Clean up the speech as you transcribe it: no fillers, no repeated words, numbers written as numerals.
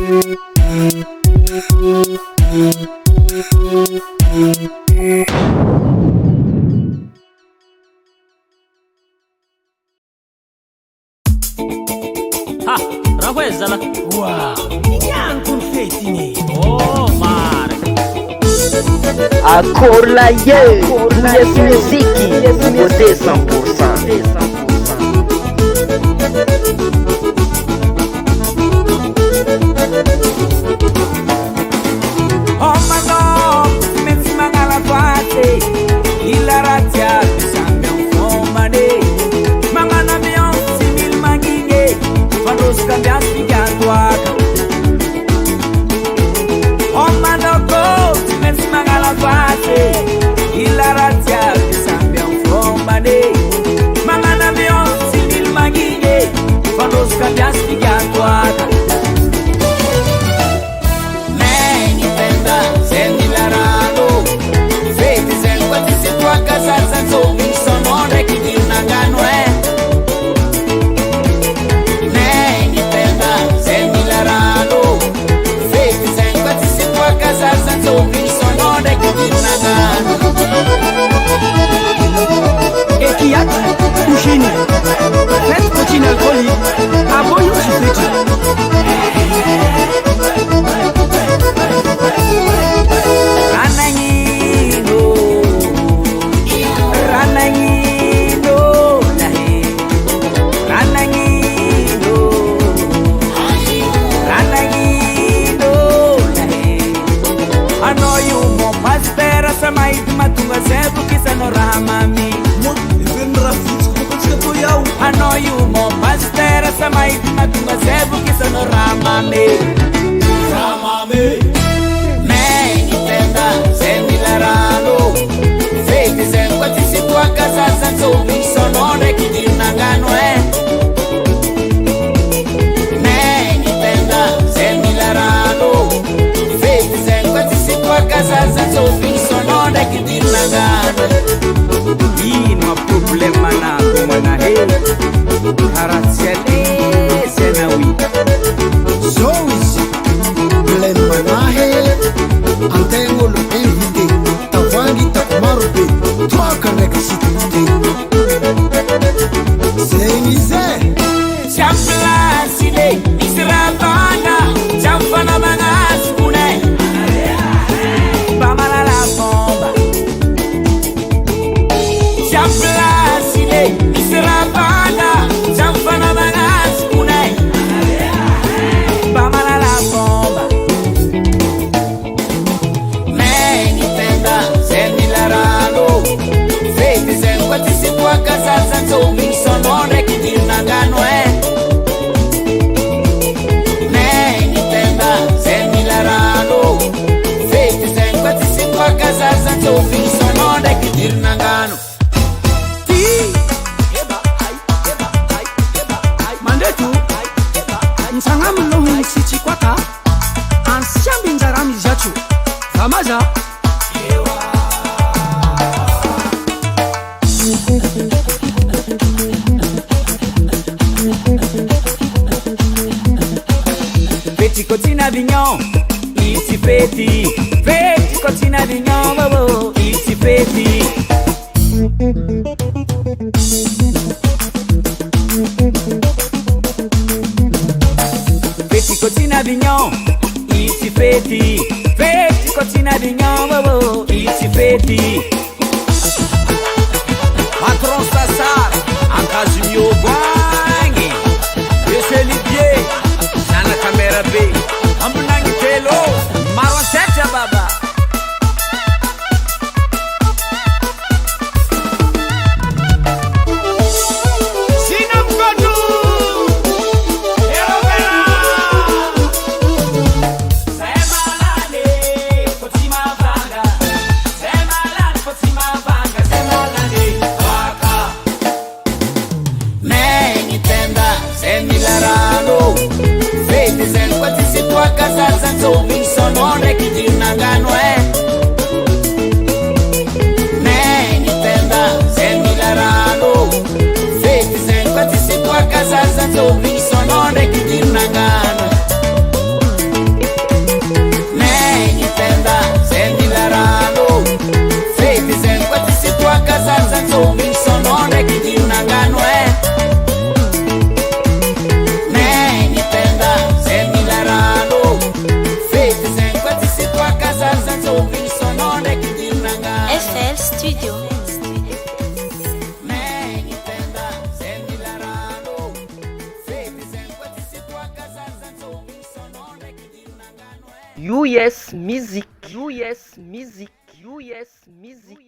Ha, raha koa zala. Wow, iniano con fetine. Oh, mare. Acorla ye, yes musique, beauté 100%. Oh ma no, mezzi magala fate, il razzia sambia un fomane. Mamma na bion simil magige, quando scambia spigato aka. Oh ma no, mezzi magala fate, il razzia sambia un fomane. Mamma na bion simil magige, quando scambia spigato aka. Senti la rado, vedi se quasi se tu a casa senza un sonore che ti una gano Neni tenda, senti la rado, vedi se quasi se tu a casa senza un sonore che ti una gano. E chi ha cucina? Fai cucina al coli, a voi non si fece. Ramame, me intenda, senti la rado, vedi se quasi si tua casa senza un sonore che ti una gano Me intenda, senti la rado, vedi se quasi si tua casa senza un sonore che ti una gano. Ino a problema na come na Caraziale senawi. Zois, Blemanahe, Antengolo invité, Tavangi Takmarobe, Troca Nexité. Zenize, Champla Sile, Israbana, Champana Manas Pune, Bamala la bomba. Champla Sile, Israbana, Champana Manas Pune, Bamala la bomba. Me intenda, senti la rado, vedi se quasi si tua casa senza un sonore che ti una gano Me intenda, senti la rado, vedi se quasi si tua casa senza un sonore che ti una gano. Mandetu, nsangam no hisichi kwata, ansiambi njarami jachu, Ramaja. Feti cotina vignon, iti feti. Feti cotina vignon, oh, iti feti. Feti cotina vignon, iti feti. Feti cotina vignon, oh, iti feti. Patron Sassar, en cas du mio guangi. Esse Olivier, Sana Camera B. Ambunangi Telo, Marwan Secha Baba. Sinam Godu, Erovera. Semalane, Kotima Vanga. Semalane, Kotima Vanga. Semalane, Waka. Me intenda, senti la rado, vedi se quasi si tua casa senza un sonore che ti una gano Me intenda, senti la rado, vedi se quasi si tua casa senza un sonore che ti una gano US Music. US Music. US Music.